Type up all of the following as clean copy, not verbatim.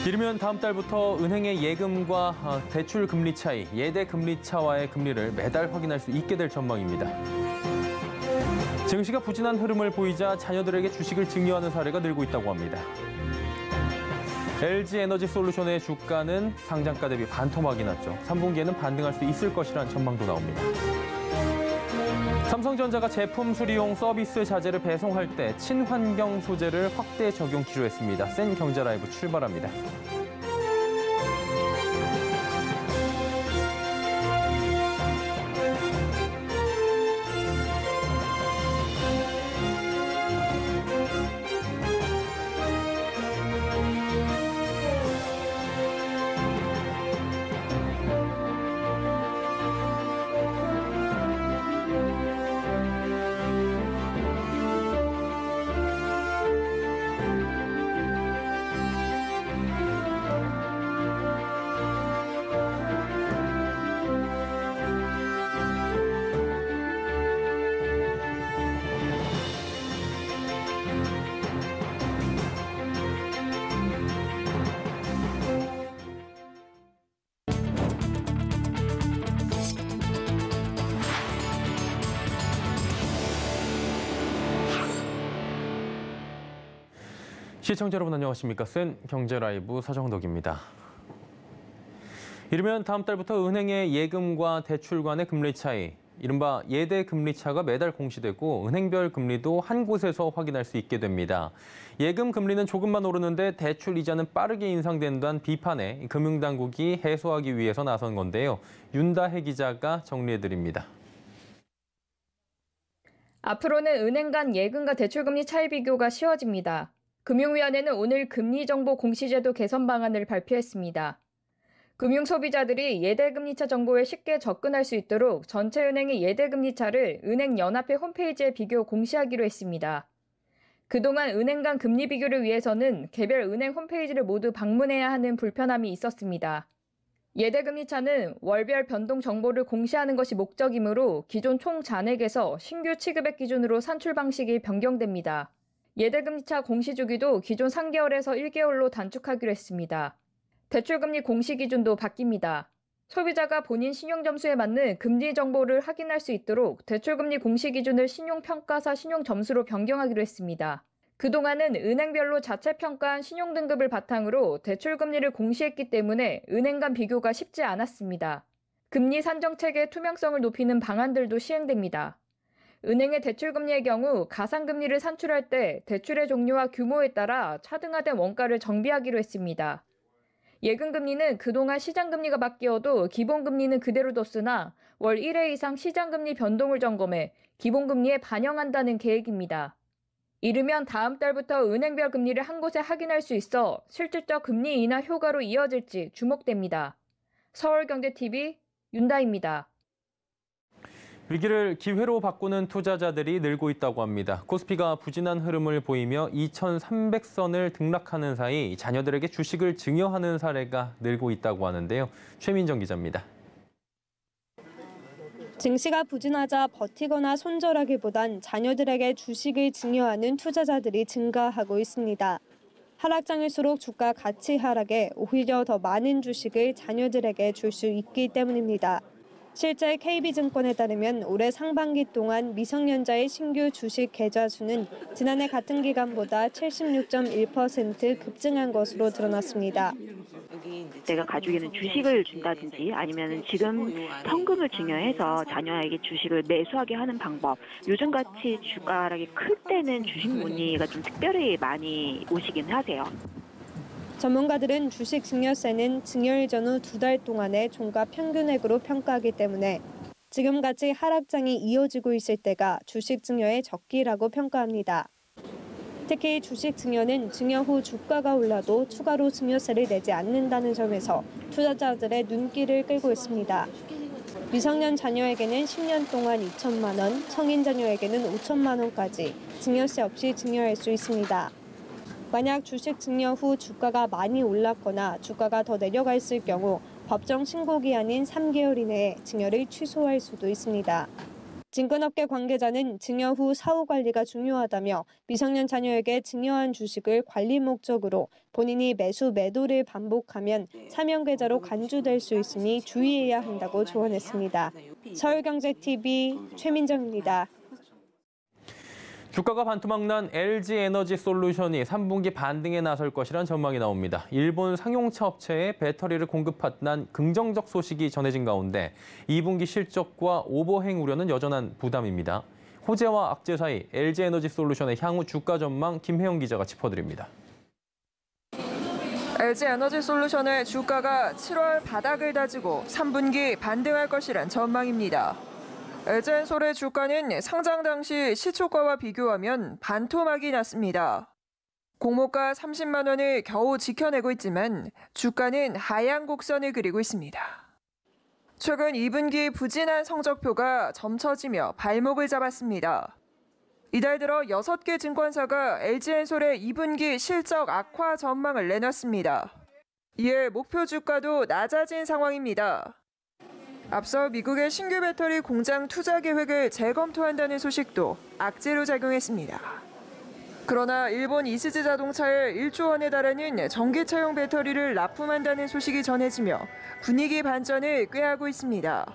이르면 다음 달부터 은행의 예금과 대출 금리 차이, 예대 금리 차와의 금리를 매달 확인할 수 있게 될 전망입니다. 증시가 부진한 흐름을 보이자 자녀들에게 주식을 증여하는 사례가 늘고 있다고 합니다. LG에너지솔루션의 주가는 상장가 대비 반토막이 났죠. 3분기에는 반등할 수 있을 것이라는 전망도 나옵니다. 삼성전자가 제품 수리용 서비스 자재를 배송할 때 친환경 소재를 확대 적용키로 했습니다. 센 경제 라이브 출발합니다. 시청자 여러분 안녕하십니까? 센 경제 라이브 서정덕입니다. 이르면 다음 달부터 은행의 예금과 대출 간의 금리 차이, 이른바 예대 금리 차가 매달 공시되고 은행별 금리도 한 곳에서 확인할 수 있게 됩니다. 예금 금리는 조금만 오르는데 대출 이자는 빠르게 인상된다는 비판에 금융당국이 해소하기 위해서 나선 건데요. 윤다혜 기자가 정리해드립니다. 앞으로는 은행 간 예금과 대출 금리 차이 비교가 쉬워집니다. 금융위원회는 오늘 금리정보 공시제도 개선 방안을 발표했습니다. 금융소비자들이 예대금리차 정보에 쉽게 접근할 수 있도록 전체 은행의 예대금리차를 은행연합회 홈페이지에 비교 공시하기로 했습니다. 그동안 은행 간 금리 비교를 위해서는 개별 은행 홈페이지를 모두 방문해야 하는 불편함이 있었습니다. 예대금리차는 월별 변동 정보를 공시하는 것이 목적이므로 기존 총 잔액에서 신규 취급액 기준으로 산출 방식이 변경됩니다. 예대금리차 공시 주기도 기존 3개월에서 1개월로 단축하기로 했습니다. 대출금리 공시 기준도 바뀝니다. 소비자가 본인 신용점수에 맞는 금리 정보를 확인할 수 있도록 대출금리 공시 기준을 신용평가사 신용점수로 변경하기로 했습니다. 그동안은 은행별로 자체 평가한 신용등급을 바탕으로 대출금리를 공시했기 때문에 은행 간 비교가 쉽지 않았습니다. 금리 산정체계의 투명성을 높이는 방안들도 시행됩니다. 은행의 대출금리의 경우 가상금리를 산출할 때 대출의 종류와 규모에 따라 차등화된 원가를 정비하기로 했습니다. 예금금리는 그동안 시장금리가 바뀌어도 기본금리는 그대로 뒀으나 월 1회 이상 시장금리 변동을 점검해 기본금리에 반영한다는 계획입니다. 이르면 다음 달부터 은행별 금리를 한 곳에 확인할 수 있어 실질적 금리 인하 효과로 이어질지 주목됩니다. 서울경제TV 윤다희입니다. 위기를 기회로 바꾸는 투자자들이 늘고 있다고 합니다. 코스피가 부진한 흐름을 보이며 2,300선을 등락하는 사이 자녀들에게 주식을 증여하는 사례가 늘고 있다고 하는데요. 최민정 기자입니다. 증시가 부진하자 버티거나 손절하기보단 자녀들에게 주식을 증여하는 투자자들이 증가하고 있습니다. 하락장일수록 주가 가치 하락에 오히려 더 많은 주식을 자녀들에게 줄 수 있기 때문입니다. 실제 KB증권에 따르면 올해 상반기 동안 미성년자의 신규 주식 계좌 수는 지난해 같은 기간보다 76.1% 급증한 것으로 드러났습니다. 내가 가지고 있는 주식을 준다든지 아니면 지금 현금을 증여해서 자녀에게 주식을 매수하게 하는 방법. 요즘같이 주가 하락이 클 때는 주식 문의가 좀 특별히 많이 오시긴 하세요. 전문가들은 주식 증여세는 증여일 전후 2달 동안의 종가 평균액으로 평가하기 때문에 지금같이 하락장이 이어지고 있을 때가 주식 증여의 적기라고 평가합니다. 특히 주식 증여는 증여 후 주가가 올라도 추가로 증여세를 내지 않는다는 점에서 투자자들의 눈길을 끌고 있습니다. 미성년 자녀에게는 10년 동안 2천만 원, 성인 자녀에게는 5천만 원까지 증여세 없이 증여할 수 있습니다. 만약 주식 증여 후 주가가 많이 올랐거나 주가가 더 내려가 있을 경우 법정 신고 기한인 3개월 이내에 증여를 취소할 수도 있습니다. 증권업계 관계자는 증여 후 사후 관리가 중요하다며 미성년 자녀에게 증여한 주식을 관리 목적으로 본인이 매수 매도를 반복하면 사명계좌로 간주될 수 있으니 주의해야 한다고 조언했습니다. 서울경제TV 최민정입니다. 주가가 반토막 난 LG에너지솔루션이 3분기 반등에 나설 것이란 전망이 나옵니다. 일본 상용차 업체에 배터리를 공급한다는 긍정적 소식이 전해진 가운데 2분기 실적과 오버행 우려는 여전한 부담입니다. 호재와 악재 사이 LG에너지솔루션의 향후 주가 전망 김혜영 기자가 짚어드립니다. LG에너지솔루션의 주가가 7월 바닥을 다지고 3분기 반등할 것이란 전망입니다. LG엔솔의 주가는 상장 당시 시초가와 비교하면 반토막이 났습니다. 공모가 30만 원을 겨우 지켜내고 있지만 주가는 하향 곡선을 그리고 있습니다. 최근 2분기 부진한 성적표가 점쳐지며 발목을 잡았습니다. 이달 들어 6개 증권사가 LG엔솔의 2분기 실적 악화 전망을 내놨습니다. 이에 목표 주가도 낮아진 상황입니다. 앞서 미국의 신규 배터리 공장 투자 계획을 재검토한다는 소식도 악재로 작용했습니다. 그러나 일본 이스즈 자동차에 1조 원에 달하는 전기차용 배터리를 납품한다는 소식이 전해지며 분위기 반전을 꾀하고 있습니다.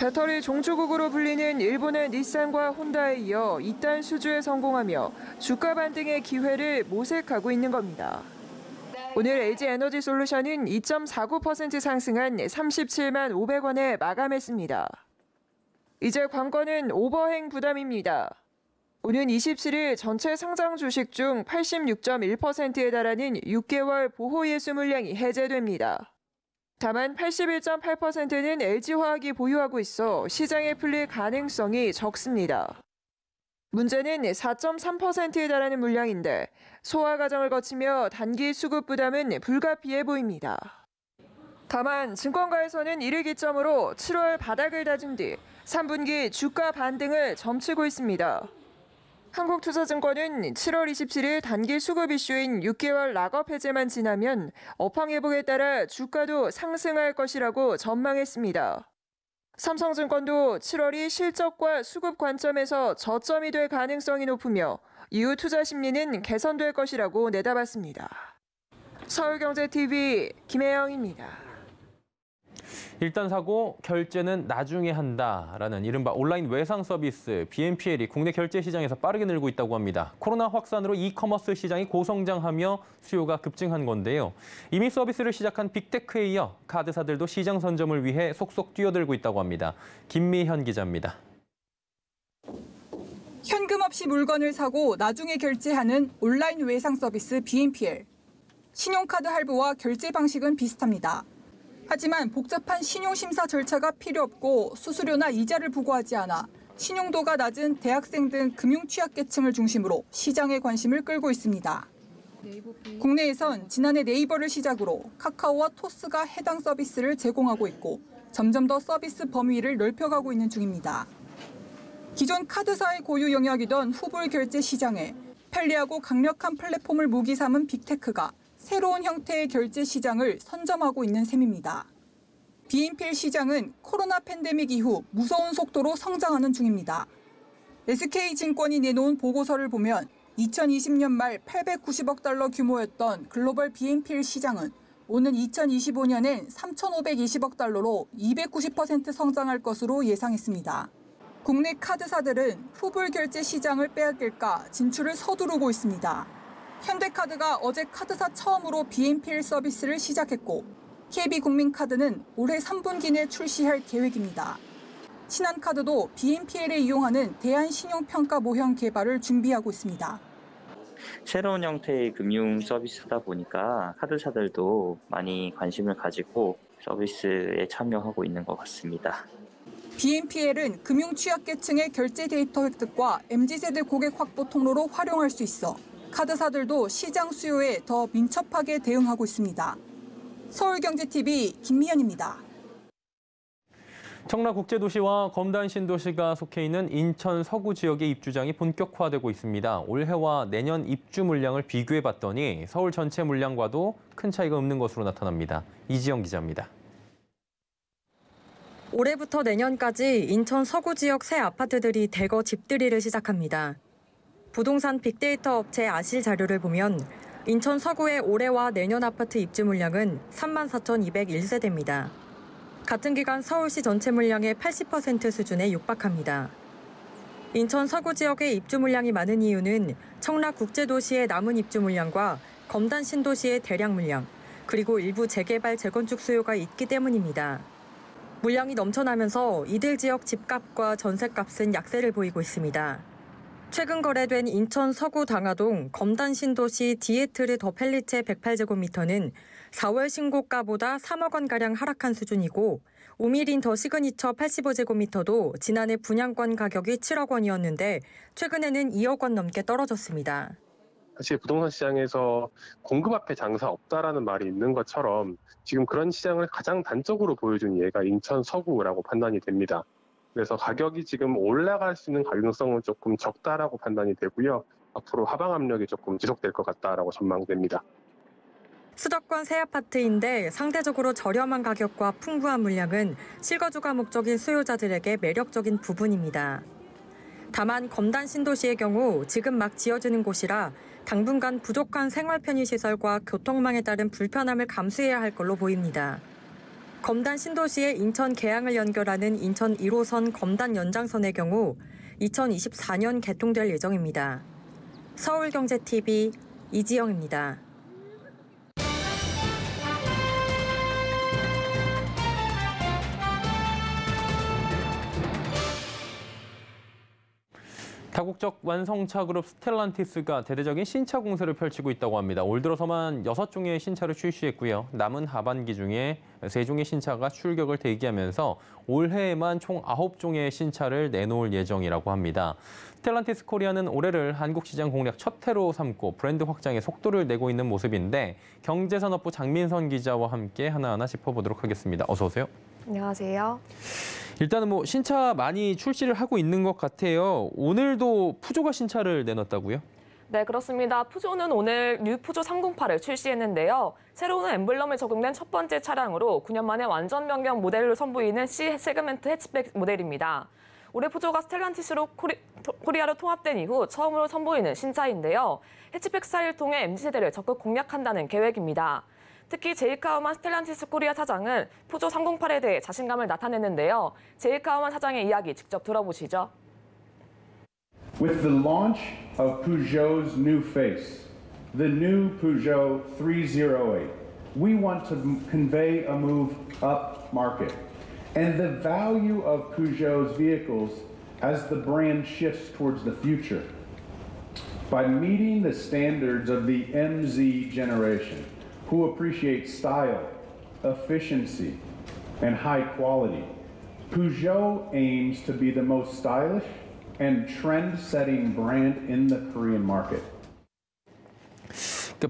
배터리 종주국으로 불리는 일본의 닛산과 혼다에 이어 이단 수주에 성공하며 주가 반등의 기회를 모색하고 있는 겁니다. 오늘 LG에너지솔루션은 2.49% 상승한 37만 500원에 마감했습니다. 이제 관건은 오버행 부담입니다. 오는 27일 전체 상장 주식 중 86.1%에 달하는 6개월 보호 예수 물량이 해제됩니다. 다만 81.8%는 LG화학이 보유하고 있어 시장에 풀릴 가능성이 적습니다. 문제는 4.3%에 달하는 물량인데 소화 과정을 거치며 단기 수급 부담은 불가피해 보입니다. 다만 증권가에서는 이를 기점으로 7월 바닥을 다진 뒤 3분기 주가 반등을 점치고 있습니다. 한국투자증권은 7월 27일 단기 수급 이슈인 6개월 락업 해제만 지나면 업황 회복에 따라 주가도 상승할 것이라고 전망했습니다. 삼성증권도 7월이 실적과 수급 관점에서 저점이 될 가능성이 높으며 이후 투자 심리는 개선될 것이라고 내다봤습니다. 서울경제TV 김혜영입니다. 일단 사고, 결제는 나중에 한다라는 이른바 온라인 외상 서비스 BNPL이 국내 결제 시장에서 빠르게 늘고 있다고 합니다. 코로나 확산으로 이커머스 시장이 고성장하며 수요가 급증한 건데요. 이미 서비스를 시작한 빅테크에 이어 카드사들도 시장 선점을 위해 속속 뛰어들고 있다고 합니다. 김미현 기자입니다. 현금 없이 물건을 사고 나중에 결제하는 온라인 외상 서비스 BNPL. 신용카드 할부와 결제 방식은 비슷합니다. 하지만 복잡한 신용심사 절차가 필요 없고 수수료나 이자를 부과하지 않아 신용도가 낮은 대학생 등 금융 취약계층을 중심으로 시장의 관심을 끌고 있습니다. 국내에선 지난해 네이버를 시작으로 카카오와 토스가 해당 서비스를 제공하고 있고 점점 더 서비스 범위를 넓혀가고 있는 중입니다. 기존 카드사의 고유 영역이던 후불 결제 시장에 편리하고 강력한 플랫폼을 무기 삼은 빅테크가 새로운 형태의 결제 시장을 선점하고 있는 셈입니다. BNPL 시장은 코로나 팬데믹 이후 무서운 속도로 성장하는 중입니다. SK증권이 내놓은 보고서를 보면 2020년 말 890억 달러 규모였던 글로벌 BNPL 시장은 오는 2025년엔 3,520억 달러로 290% 성장할 것으로 예상했습니다. 국내 카드사들은 후불 결제 시장을 빼앗길까 진출을 서두르고 있습니다. 현대카드가 어제 카드사 처음으로 BNPL 서비스를 시작했고 KB국민카드는 올해 3분기 내 출시할 계획입니다. 신한카드도 BNPL에 이용하는 대한신용평가 모형 개발을 준비하고 있습니다. 새로운 형태의 금융 서비스다 보니까 카드사들도 많이 관심을 가지고 서비스에 참여하고 있는 것 같습니다. BNPL은 금융 취약계층의 결제 데이터 획득과 MZ세대 고객 확보 통로로 활용할 수 있어 카드사들도 시장 수요에 더 민첩하게 대응하고 있습니다. 서울경제TV 김미연입니다. 청라국제도시와 검단신도시가 속해 있는 인천 서구 지역의 입주장이 본격화되고 있습니다. 올해와 내년 입주 물량을 비교해봤더니 서울 전체 물량과도 큰 차이가 없는 것으로 나타납니다. 이지영 기자입니다. 올해부터 내년까지 인천 서구 지역 새 아파트들이 대거 집들이를 시작합니다. 부동산 빅데이터 업체 아실 자료를 보면 인천 서구의 올해와 내년 아파트 입주 물량은 34,201세대입니다. 같은 기간 서울시 전체 물량의 80% 수준에 육박합니다. 인천 서구 지역의 입주 물량이 많은 이유는 청라국제도시의 남은 입주 물량과 검단 신도시의 대량 물량, 그리고 일부 재개발, 재건축 수요가 있기 때문입니다. 물량이 넘쳐나면서 이들 지역 집값과 전셋값은 약세를 보이고 있습니다. 최근 거래된 인천 서구 당하동 검단 신도시 디에트르 더 펠리체 108제곱미터는 4월 신고가보다 3억 원가량 하락한 수준이고 오미린 더 시그니처 85제곱미터도 지난해 분양권 가격이 7억 원이었는데 최근에는 2억 원 넘게 떨어졌습니다. 사실 부동산 시장에서 공급 앞에 장사 없다라는 말이 있는 것처럼 지금 그런 시장을 가장 단적으로 보여준 예가 인천 서구라고 판단이 됩니다. 그래서 가격이 지금 올라갈 수 있는 가능성은 조금 적다라고 판단이 되고요. 앞으로 하방 압력이 조금 지속될 것 같다라고 전망됩니다. 수도권 새 아파트인데 상대적으로 저렴한 가격과 풍부한 물량은 실거주가 목적인 수요자들에게 매력적인 부분입니다. 다만 검단 신도시의 경우 지금 막 지어지는 곳이라 당분간 부족한 생활 편의시설과 교통망에 따른 불편함을 감수해야 할 걸로 보입니다. 검단 신도시의 인천 계양을 연결하는 인천 1호선 검단 연장선의 경우 2024년 개통될 예정입니다. 서울경제TV 이지영입니다. 다국적 완성차 그룹 스텔란티스가 대대적인 신차 공세를 펼치고 있다고 합니다. 올 들어서만 6종의 신차를 출시했고요. 남은 하반기 중에 3종의 신차가 출격을 대기하면서 올해에만 총 9종의 신차를 내놓을 예정이라고 합니다. 스텔란티스 코리아는 올해를 한국 시장 공략 첫 해로 삼고 브랜드 확장에 속도를 내고 있는 모습인데 경제산업부 장민선 기자와 함께 하나하나 짚어보도록 하겠습니다. 어서 오세요. 안녕하세요. 일단은 신차 많이 출시를 하고 있는 것 같아요. 오늘도 푸조가 신차를 내놨다고요? 네, 그렇습니다. 푸조는 오늘 뉴 푸조 308을 출시했는데요. 새로운 엠블럼에 적용된 첫 번째 차량으로 9년 만에 완전 변경 모델로 선보이는 C 세그멘트 해치백 모델입니다. 올해 푸조가 스텔란티스로 코리아로 통합된 이후 처음으로 선보이는 신차인데요. 해치백 스타일을 통해 MZ세대를 적극 공략한다는 계획입니다. 특히 제이크 하우만 스텔란티스 코리아 사장은 푸조 308에 대해 자신감을 나타냈는데요. 제이크 하우만 사장의 이야기 직접 들어보시죠. With the launch of Peugeot's new face, the new Peugeot 308, we want to convey a move up market and the value of Peugeot's vehicles as the brand shifts towards the future. By meeting the standards of the MZ generation, who appreciate style, efficiency, and high quality, Peugeot aims to be the most stylish and trend-setting brand in the Korean market.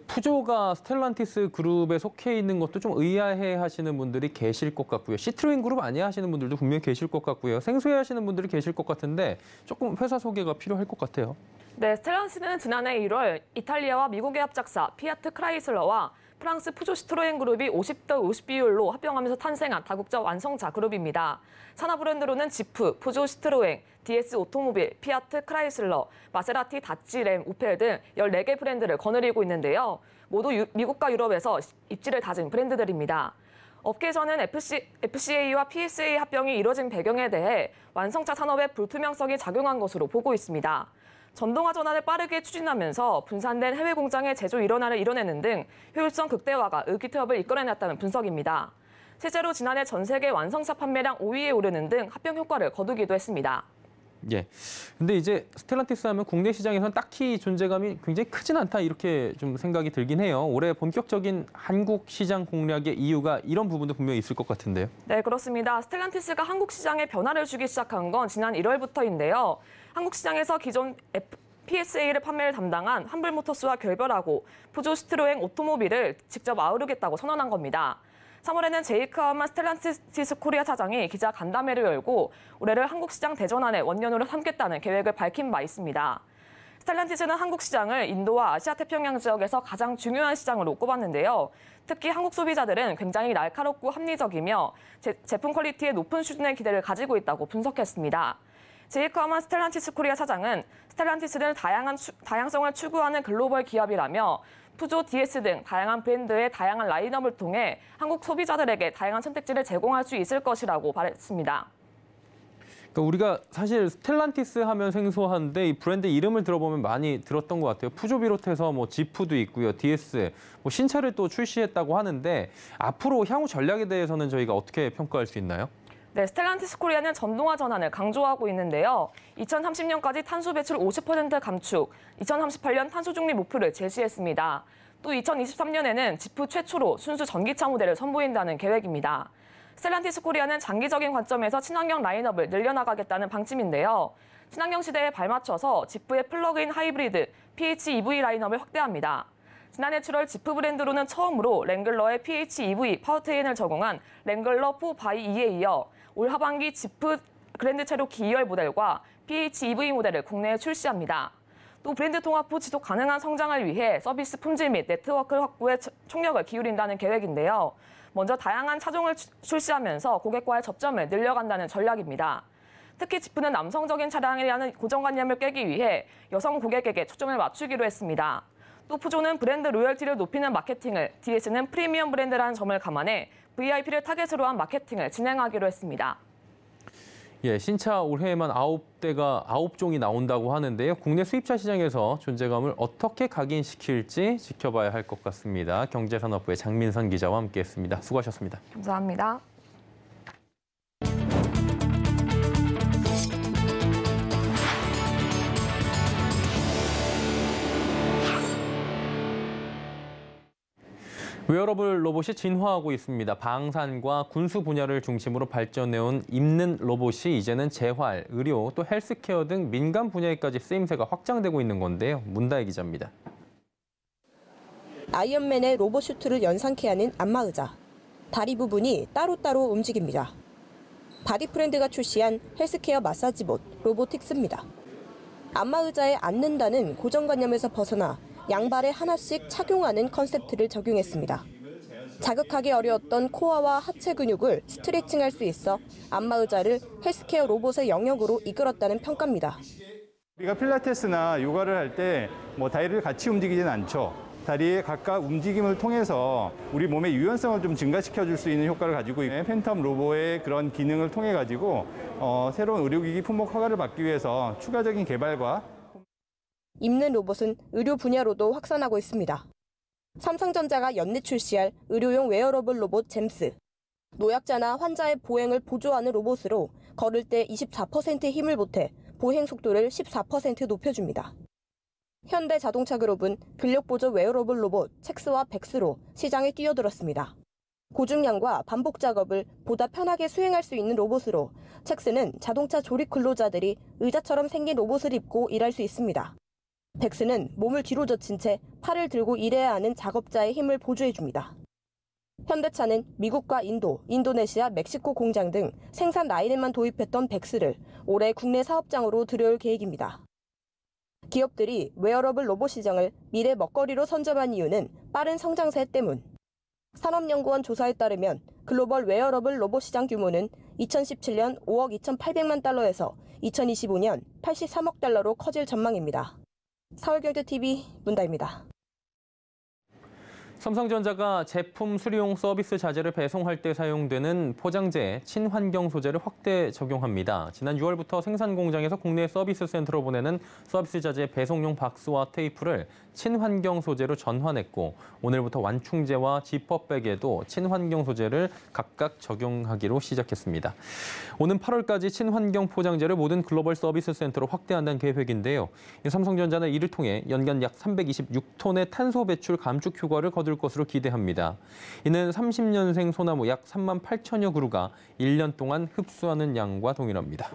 푸조가 스텔란티스 그룹에 속해 있는 것도 좀 의아해 하시는 분들이 계실 것 같고요. 시트로엔 그룹 아니야 하시는 분들도 분명히 계실 것 같고요. 생소해 하시는 분들이 계실 것 같은데 조금 회사 소개가 필요할 것 같아요. 네, 스텔란티스는 지난해 1월 이탈리아와 미국의 합작사 피아트 크라이슬러와 프랑스 푸조 시트로엔 그룹이 50대 50 비율로 합병하면서 탄생한 다국적 완성차 그룹입니다. 산하 브랜드로는 지프, 푸조 시트로엔, DS 오토모빌, 피아트 크라이슬러, 마세라티, 다치, 램, 우펠 등 14개 브랜드를 거느리고 있는데요. 모두 미국과 유럽에서 입지를 다진 브랜드들입니다. 업계에서는 FCA와 PSA 합병이 이뤄진 배경에 대해 완성차 산업에 불투명성이 작용한 것으로 보고 있습니다. 전동화 전환을 빠르게 추진하면서 분산된 해외 공장의 제조 일원화를 이뤄내는 등 효율성 극대화가 의기투합을 이끌어냈다는 분석입니다. 실제로 지난해 전 세계 완성차 판매량 5위에 오르는 등 합병 효과를 거두기도 했습니다. 예. 근데 이제 스텔란티스 하면 국내 시장에서는 딱히 존재감이 굉장히 크진 않다 이렇게 좀 생각이 들긴 해요. 올해 본격적인 한국 시장 공략의 이유가 이런 부분도 분명히 있을 것 같은데요. 네, 그렇습니다. 스텔란티스가 한국 시장에 변화를 주기 시작한 건 지난 1월부터인데요. 한국 시장에서 기존 PSA를 판매를 담당한 환불모터스와 결별하고 푸조 시트로엔 오토모빌을 직접 아우르겠다고 선언한 겁니다. 3월에는 제이크 하우만 스텔란티스 코리아 사장이 기자 간담회를 열고 올해를 한국 시장 대전환의 원년으로 삼겠다는 계획을 밝힌 바 있습니다. 스텔란티스는 한국 시장을 인도와 아시아 태평양 지역에서 가장 중요한 시장으로 꼽았는데요. 특히 한국 소비자들은 굉장히 날카롭고 합리적이며 제품 퀄리티의 높은 수준의 기대를 가지고 있다고 분석했습니다. 제이크 허먼 스텔란티스 코리아 사장은 스텔란티스는 다양성을 추구하는 글로벌 기업이라며 푸조, DS 등 다양한 브랜드의 다양한 라인업을 통해 한국 소비자들에게 다양한 선택지를 제공할 수 있을 것이라고 말했습니다. 그러니까 우리가 사실 스텔란티스 하면 생소한데 이 브랜드 이름을 들어보면 많이 들었던 것 같아요. 푸조 비롯해서 뭐 지프도 있고요, DS, 뭐 신차를 또 출시했다고 하는데 앞으로 향후 전략에 대해서는 저희가 어떻게 평가할 수 있나요? 네, 스텔란티스 코리아는 전동화 전환을 강조하고 있는데요. 2030년까지 탄소 배출 50% 감축, 2038년 탄소 중립 목표를 제시했습니다. 또 2023년에는 지프 최초로 순수 전기차 모델을 선보인다는 계획입니다. 스텔란티스 코리아는 장기적인 관점에서 친환경 라인업을 늘려나가겠다는 방침인데요. 친환경 시대에 발맞춰서 지프의 플러그인 하이브리드 PHEV 라인업을 확대합니다. 지난해 7월 지프 브랜드로는 처음으로 랭글러의 PHEV 파워트레인을 적용한 랭글러 4 바이 2에 이어 올 하반기 지프 그랜드 체로키 2열 모델과 PHEV 모델을 국내에 출시합니다. 또 브랜드 통합 후 지속 가능한 성장을 위해 서비스 품질 및 네트워크 확보에 총력을 기울인다는 계획인데요. 먼저 다양한 차종을 출시하면서 고객과의 접점을 늘려간다는 전략입니다. 특히 지프는 남성적인 차량이라는 고정관념을 깨기 위해 여성 고객에게 초점을 맞추기로 했습니다. 또 푸조는 브랜드 로열티를 높이는 마케팅을, DS는 프리미엄 브랜드라는 점을 감안해 VIP를 타겟으로 한 마케팅을 진행하기로 했습니다. 예, 신차 올해에만 9종이 나온다고 하는데요. 국내 수입차 시장에서 존재감을 어떻게 각인시킬지 지켜봐야 할 것 같습니다. 경제산업부의 장민선 기자와 함께했습니다. 수고하셨습니다. 감사합니다. 웨어러블 로봇이 진화하고 있습니다. 방산과 군수 분야를 중심으로 발전해온 입는 로봇이 이제는 재활, 의료, 또 헬스케어 등 민간 분야에까지 쓰임새가 확장되고 있는 건데요. 문다혜 기자입니다. 아이언맨의 로봇 슈트를 연상케 하는 안마의자. 다리 부분이 따로따로 움직입니다. 바디프렌드가 출시한 헬스케어 마사지봇 로보틱스입니다. 안마의자에 앉는다는 고정관념에서 벗어나 양발에 하나씩 착용하는 컨셉트를 적용했습니다. 자극하기 어려웠던 코어와 하체 근육을 스트레칭할 수 있어 안마의자를 헬스케어 로봇의 영역으로 이끌었다는 평가입니다. 우리가 필라테스나 요가를 할 때 다리를 같이 움직이진 않죠. 다리의 각각 움직임을 통해서 우리 몸의 유연성을 좀 증가시켜 줄 수 있는 효과를 가지고 있는 팬텀 로봇의 그런 기능을 통해 가지고 새로운 의료기기 품목 허가를 받기 위해서 추가적인 개발과 입는 로봇은 의료 분야로도 확산하고 있습니다. 삼성전자가 연내 출시할 의료용 웨어러블 로봇 잼스. 노약자나 환자의 보행을 보조하는 로봇으로 걸을 때 24%의 힘을 보태 보행 속도를 14% 높여줍니다. 현대자동차그룹은 근력보조 웨어러블 로봇 첵스와 백스로 시장에 뛰어들었습니다. 고중량과 반복 작업을 보다 편하게 수행할 수 있는 로봇으로 첵스는 자동차 조립 근로자들이 의자처럼 생긴 로봇을 입고 일할 수 있습니다. 백스는 몸을 뒤로 젖힌 채 팔을 들고 일해야 하는 작업자의 힘을 보조해줍니다. 현대차는 미국과 인도, 인도네시아, 멕시코 공장 등 생산 라인에만 도입했던 백스를 올해 국내 사업장으로 들여올 계획입니다. 기업들이 웨어러블 로봇 시장을 미래 먹거리로 선점한 이유는 빠른 성장세 때문. 산업연구원 조사에 따르면 글로벌 웨어러블 로봇 시장 규모는 2017년 5억 2,800만 달러에서 2025년 83억 달러로 커질 전망입니다. 서울경제TV 문다입니다. 삼성전자가 제품 수리용 서비스 자재를 배송할 때 사용되는 포장재에 친환경 소재를 확대 적용합니다. 지난 6월부터 생산 공장에서 국내 서비스 센터로 보내는 서비스 자재 배송용 박스와 테이프를 친환경 소재로 전환했고 오늘부터 완충제와 지퍼백에도 친환경 소재를 각각 적용하기로 시작했습니다. 오는 8월까지 친환경 포장재를 모든 글로벌 서비스 센터로 확대한다는 계획인데요. 삼성전자는 이를 통해 연간 약 326톤의 탄소 배출 감축 효과를 거둘 것으로 기대합니다. 이는 30년생 소나무 약 3만 8천여 그루가 1년 동안 흡수하는 양과 동일합니다.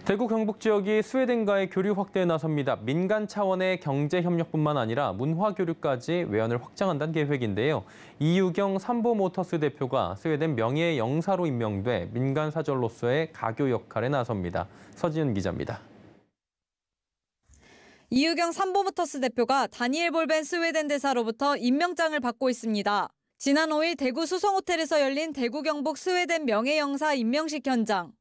대구 경북 지역이 스웨덴과의 교류 확대에 나섭니다. 민간 차원의 경제 협력뿐만 아니라 문화 교류까지 외연을 확장한다는 계획인데요. 이유경 삼보모터스 대표가 스웨덴 명예의 영사로 임명돼 민간 사절로서의 가교 역할에 나섭니다. 서지은 기자입니다. 이유경 삼보모터스 대표가 다니엘 볼벤 스웨덴 대사로부터 임명장을 받고 있습니다. 지난 5일 대구 수성호텔에서 열린 대구 경북 스웨덴 명예영사 임명식 현장.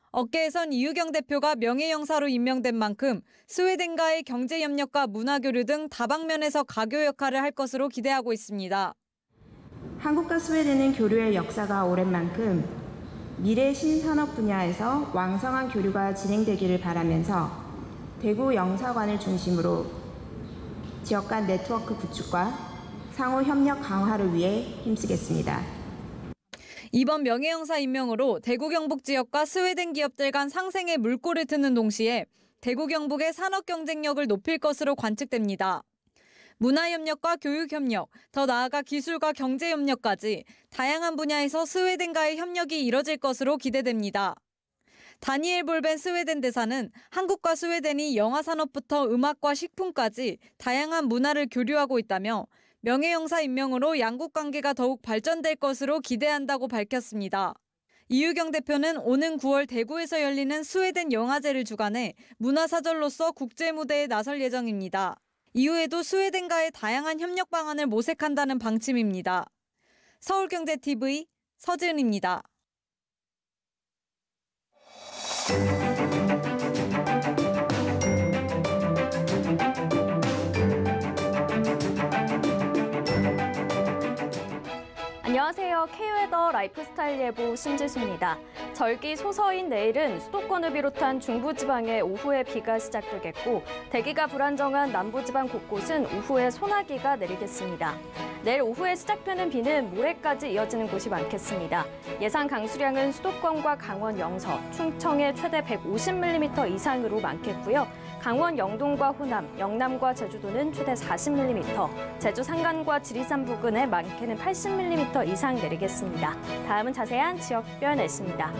업계에선 이유경 대표가 명예영사로 임명된 만큼 스웨덴과의 경제협력과 문화교류 등 다방면에서 가교 역할을 할 것으로 기대하고 있습니다. 한국과 스웨덴은 교류의 역사가 오랜 만큼 미래 신산업 분야에서 왕성한 교류가 진행되기를 바라면서 대구 영사관을 중심으로 지역 간 네트워크 구축과 상호 협력 강화를 위해 힘쓰겠습니다. 이번 명예영사 임명으로 대구 경북 지역과 스웨덴 기업들 간 상생의 물꼬를 트는 동시에 대구 경북의 산업 경쟁력을 높일 것으로 관측됩니다. 문화협력과 교육협력, 더 나아가 기술과 경제협력까지 다양한 분야에서 스웨덴과의 협력이 이뤄질 것으로 기대됩니다. 다니엘 볼벤 스웨덴 대사는 한국과 스웨덴이 영화산업부터 음악과 식품까지 다양한 문화를 교류하고 있다며 명예영사 임명으로 양국 관계가 더욱 발전될 것으로 기대한다고 밝혔습니다. 이유경 대표는 오는 9월 대구에서 열리는 스웨덴 영화제를 주관해 문화사절로서 국제무대에 나설 예정입니다. 이후에도 스웨덴과의 다양한 협력 방안을 모색한다는 방침입니다. 서울경제TV 서지은입니다. 안녕하세요. K웨더 라이프스타일 예보 신지수입니다. 절기 소서인 내일은 수도권을 비롯한 중부지방에 오후에 비가 시작되겠고 대기가 불안정한 남부지방 곳곳은 오후에 소나기가 내리겠습니다. 내일 오후에 시작되는 비는 모레까지 이어지는 곳이 많겠습니다. 예상 강수량은 수도권과 강원 영서, 충청에 최대 150mm 이상으로 많겠고요. 강원 영동과 호남, 영남과 제주도는 최대 40mm, 제주 산간과 지리산 부근에 많게는 80mm 이상 내리겠습니다. 다음은 자세한 지역별 날씨입니다.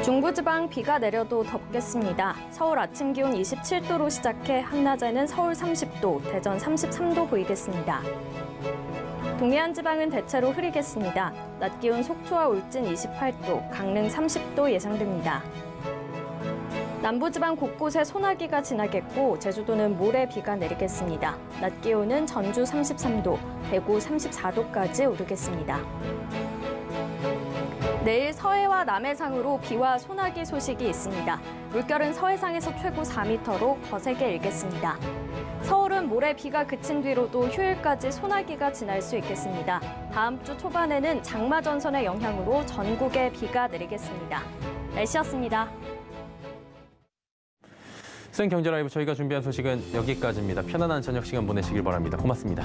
중부지방 비가 내려도 덥겠습니다. 서울 아침 기온 27도로 시작해 한낮에는 서울 30도, 대전 33도 보이겠습니다. 동해안 지방은 대체로 흐리겠습니다. 낮 기온 속초와 울진 28도, 강릉 30도 예상됩니다. 남부지방 곳곳에 소나기가 지나겠고 제주도는 모레 비가 내리겠습니다. 낮 기온은 전주 33도, 대구 34도까지 오르겠습니다. 내일 서해와 남해상으로 비와 소나기 소식이 있습니다. 물결은 서해상에서 최고 4m로 거세게 일겠습니다. 서울은 모레 비가 그친 뒤로도 휴일까지 소나기가 지날 수 있겠습니다. 다음 주 초반에는 장마 전선의 영향으로 전국에 비가 내리겠습니다. 날씨였습니다. 생경제라이브 저희가 준비한 소식은 여기까지입니다. 편안한 저녁 시간 보내시길 바랍니다. 고맙습니다.